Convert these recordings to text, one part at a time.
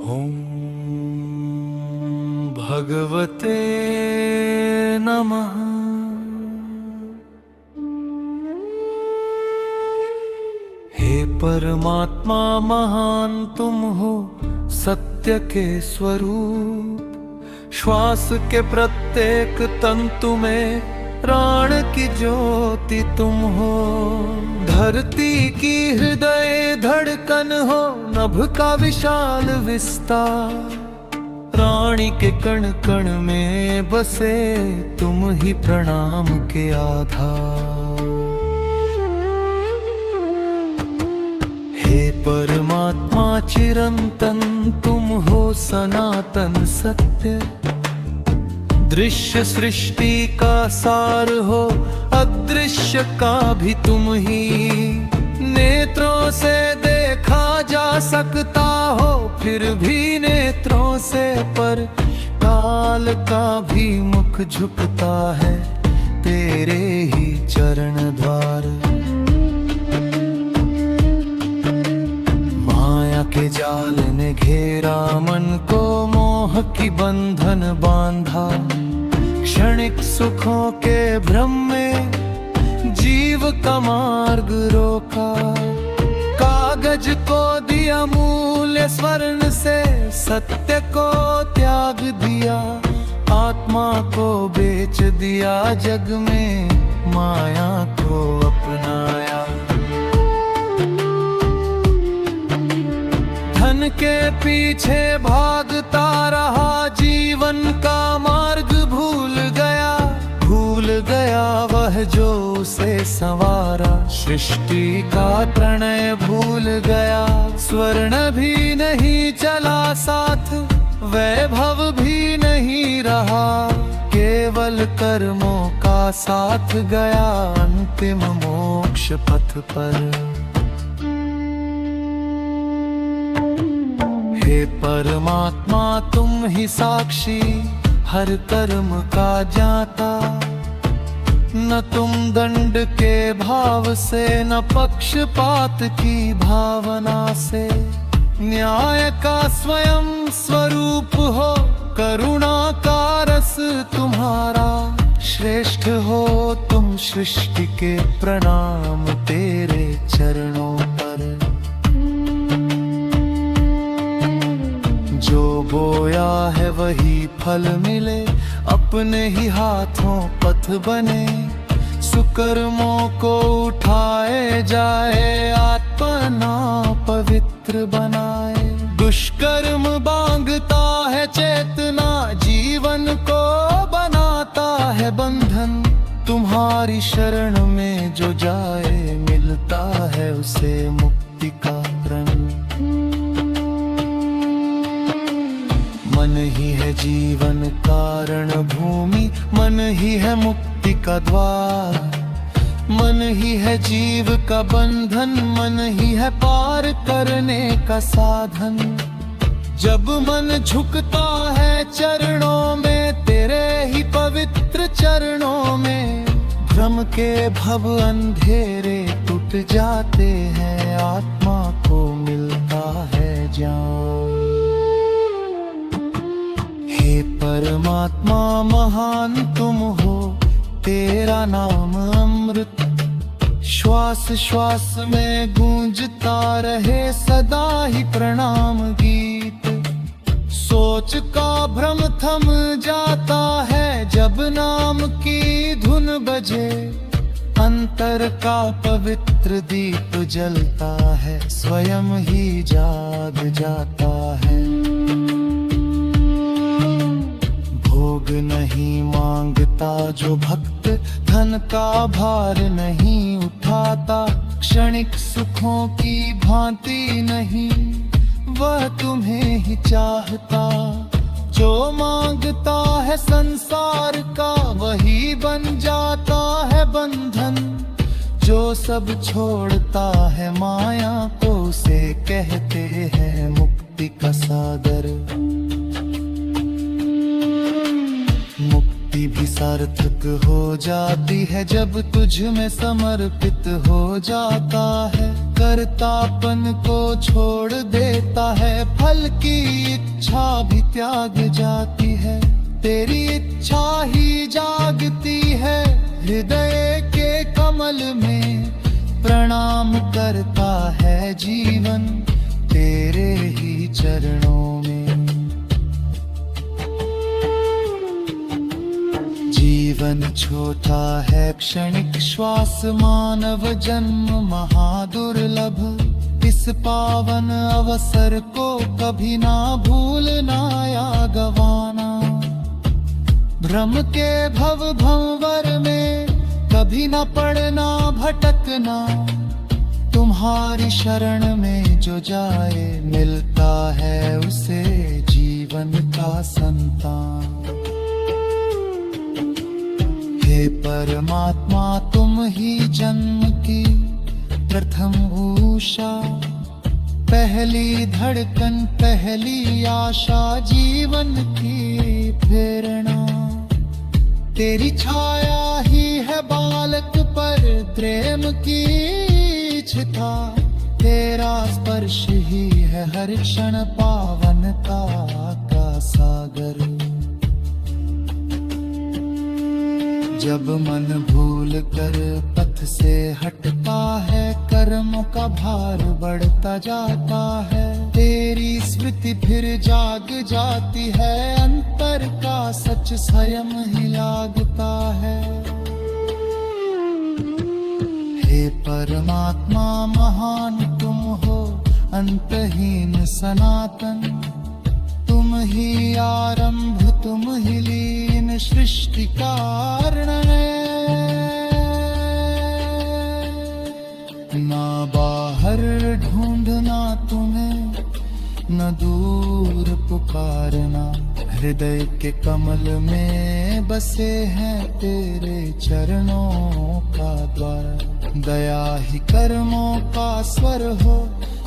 ॐ भगवते नमः। हे परमात्मा महान तुम हो, सत्य के स्वरूप। श्वास के प्रत्येक तंतु में प्राण की ज्योति तुम हो। धरती की हृदय धड़कन हो, नभ का विशाल विस्तार। प्राणी के कण कण में बसे तुम ही प्रणाम के आधार। हे परमात्मा चिरंतन तुम हो, सनातन सत्य। दृश्य सृष्टि का सार हो, अदृश्य का भी तुम ही। नेत्रों से देखा जा सकता हो, फिर भी नेत्रों से पर। काल का भी मुख झुकता है तेरे ही चरण द्वार। माया के जाल ने घेरा मन को, मोह की बंधन बांधा। क्षणिक सुखों के भ्रम में जीव का मार्ग रोका। कागज को दिया मूल्य स्वर्ण से, सत्य को त्याग दिया। आत्मा को बेच दिया जग में, माया को अपनाया। धन के पीछे भागता रहा, जीवन का मार्ग भूल गया। भूल गया वह जो उसे संवारा, सृष्टि का प्रणय भूल गया। स्वर्ण भी नहीं चला साथ, वैभव भी नहीं रहा। केवल कर्मों का साथ गया, अंतिम मोक्ष पथ पर। हे परमात्मा तुम ही साक्षी, हर कर्म का जाता। न तुम दंड के भाव से, न पक्षपात की भावना से। न्याय का स्वयं स्वरूप हो, करुणा का रस तुम्हारा। श्रेष्ठ हो तुम सृष्टि के, प्रणाम तेरे चरणों पर। जो बोया है वही फल मिले, अपने ही हाथों पथ बने। सुकर्मों को उठाए जाए, आत्मा पवित्र बनाए। दुष्कर्म बांधता है चेतना, जीवन को बनाता है बंधन। तुम्हारी शरण में जो जाए, मिलता है उसे मुक्ति का रंग। मन ही है जीवन कारण भूमि, मन ही है मुक्ति का द्वार। मन ही है जीव का बंधन, मन ही है पार करने का साधन। जब मन झुकता है चरणों में, तेरे ही पवित्र चरणों में। भ्रम के भव अंधेरे टूट जाते हैं, आत्मा को मिलता है ज्ञान। हे परमात्मा महान तुम हो, तेरा नाम अमृत। श्वास श्वास में गूंजता रहे सदा ही प्रणाम गीत। सोच का भ्रम थम जाता है, जब नाम की धुन बजे। अंतर का पवित्र दीप जलता है, स्वयं ही जाग जाता है। भोग नहीं मांगता जो भक्त, धन का भार नहीं उठाता। क्षणिक सुखों की भांति नहीं, वह तुम्हें ही चाहता। जो मांगता है संसार का, वही बन जाता है बंधन। जो सब छोड़ता है माया को, उसे कहते हैं मुक्ति का सागर। मुक्ति भी सार्थक हो जाती है, जब तुझ में समर्पित हो जाता है। कर्तापन को छोड़ देता है, फल की इच्छा भी त्याग जाती है, तेरी इच्छा ही जागती है। हृदय के कमल में प्रणाम करता है जीवन, तेरे ही चरणों में। जीवन छोटा है क्षणिक श्वास, मानव जन्म महादुर्लभ। इस पावन अवसर को कभी ना भूलना या गवाना। भ्रम के भव भंवर में कभी न पड़ना भटकना, तुम्हारी शरण में जो जाए मिलता है उसे जीवन का संतान। हे परमात्मा तुम ही जन्म की प्रथम उषा, पहली धड़कन पहली आशा, जीवन की प्रेरणा। तेरी छाया ही है बालक पर प्रेम की छिता, तेरा स्पर्श ही है हर क्षण पावनता का सागर। जब मन भूल कर पथ से हटता है, कर्मों का भार बढ़ता जाता है, तेरी स्मृति फिर जाग जाती है, अंतर का सच स्वयं ही लागता है। हे परमात्मा महान तुम हो, अंतहीन सनातन, तुम ही आरंभ तुम ही लीन सृष्टि कारण है। ना बाहर ढूंढना तुम्हें, न दूर पुकारना, हृदय के कमल में बसे हैं तेरे चरणों का द्वार। दया ही कर्मों का स्वर हो,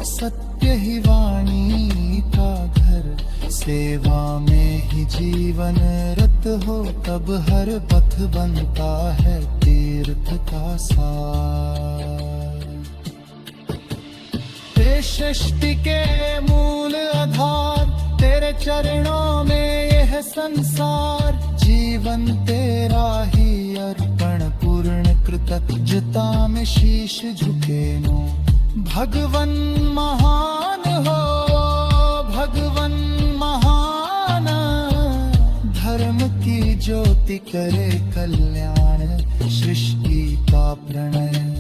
सत्य ही वाणी का घर, सेवा में ही जीवन रत हो, तब हर पथ बनता है तीर्थ का सार। ते सृष्टि के मूल आधार, तेरे चरणों में यह संसार, जीवन तेरा ही अर्पण, पूर्ण कृतज्ञता में शीश झुके नो। भगवन महान हो भगवन महान, धर्म की ज्योति करे कल्याण, सृष्टि का प्रणय।